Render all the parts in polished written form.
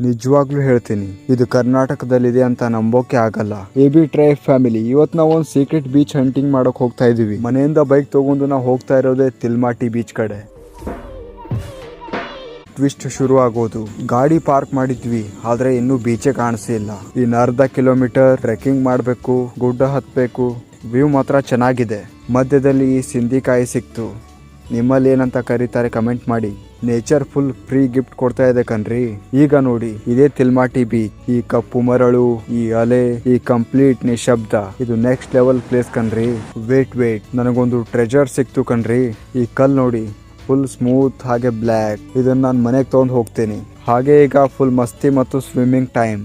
ನಿಜವಾಗ್ಲೂ ಹೇಳ್ತೀನಿ, ಇದು ಕರ್ನಾಟಕದಲ್ಲಿದೆ ಅಂತ ನಂಬೋಕೆ ಆಗಲ್ಲ. AB ಟ್ರೈಬ್ ಫ್ಯಾಮಿಲಿ, ಇವತ್ತು ನಾವು ಒಂದು ಸೀಕ್ರೆಟ್ ಬೀಚ್ ಹಂಟಿಂಗ್ ಮಾಡಕ್ ಹೋಗ್ತಾ ಇದೀವಿ. ಮನೆಯಿಂದ ಬೈಕ್ ತಗೊಂಡು ನಾವು ಹೋಗ್ತಾ ಇರೋದೇ ತಿಲ್ಮಾಟಿ ಬೀಚ್ ಕಡೆ. ಟ್ವಿಸ್ಟ್ ಶುರು ಆಗೋದು. ಗಾಡಿ ಪಾರ್ಕ್ ಮಾಡಿದ್ವಿ, ಆದ್ರೆ ಇನ್ನೂ ಬೀಚೇ ಕಾಣಿಸಿಲ್ಲ. ಇನ್ನು ಅರ್ಧ ಕಿಲೋಮೀಟರ್ ಟ್ರೆಕ್ಕಿಂಗ್ ಮಾಡಬೇಕು, ಗುಡ್ಡ ಹತ್ಬೇಕು. ವ್ಯೂ ಮಾತ್ರ ಚೆನ್ನಾಗಿದೆ. ಮಧ್ಯದಲ್ಲಿ ಈ ಸಿಂಧಿಕಾಯಿ ಸಿಕ್ತು. ನಿಮ್ಮಲ್ಲಿ ಏನಂತ ಕರೀತಾರೆ ಕಮೆಂಟ್ ಮಾಡಿ. ನೇಚರ್ ಫುಲ್ ಫ್ರೀ ಗಿಫ್ಟ್ ಕೊಡ್ತಾ ಇದೆ ಕಣ್ರಿ. ಈಗ ನೋಡಿ, ಇದೇ ತಿಲ್ಮಾಟಿ ಬೀಚ್. ಈ ಕಪ್ಪು ಮರಳು, ಈ ಅಲೆ, ಈ ಕಂಪ್ಲೀಟ್ ನಿಶಬ್ದ, ಇದು ನೆಕ್ಸ್ಟ್ ಲೆವೆಲ್ ಪ್ಲೇಸ್ ಕಣ್ರಿ. ವೇಟ್ ನನಗೊಂದು ಟ್ರೆಜರ್ ಸಿಕ್ತು ಕಣ್ರಿ. ಈ ಕಲ್ ನೋಡಿ, ಫುಲ್ ಸ್ಮೂತ್ ಹಾಗೆ ಬ್ಲ್ಯಾಕ್. ಇದನ್ನ ನಾನು ಮನೆಗೆ ತಗೊಂಡು ಹೋಗ್ತೀನಿ. ಹಾಗೆ ಈಗ ಫುಲ್ ಮಸ್ತಿ ಮತ್ತು ಸ್ವಿಮ್ಮಿಂಗ್ ಟೈಮ್.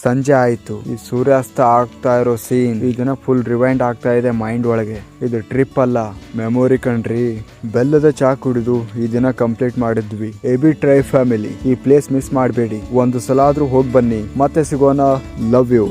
ಸಂಜೆ ಆಯ್ತು. ಈ ಸೂರ್ಯಾಸ್ತ ಆಗ್ತಾ ಇರೋ ಸೀನ್ ಇದನ್ನ ಫುಲ್ ರಿವೈಂಡ್ ಆಗ್ತಾ ಇದೆ ಮೈಂಡ್ ಒಳಗೆ. ಇದು ಟ್ರಿಪ್ ಅಲ್ಲ, ಮೆಮೊರಿ ಕಣ್ರಿ. ಬೆಲ್ಲದ ಚಾ ಕುಡಿದು ಈ ದಿನ ಕಂಪ್ಲೀಟ್ ಮಾಡಿದ್ವಿ. AB ಟ್ರೈಬ್ ಫ್ಯಾಮಿಲಿ, ಈ ಪ್ಲೇಸ್ ಮಿಸ್ ಮಾಡಬೇಡಿ. ಒಂದು ಸಲ ಆದ್ರೂ ಹೋಗಿ ಬನ್ನಿ. ಮತ್ತೆ ಸಿಗೋಣ. Love you.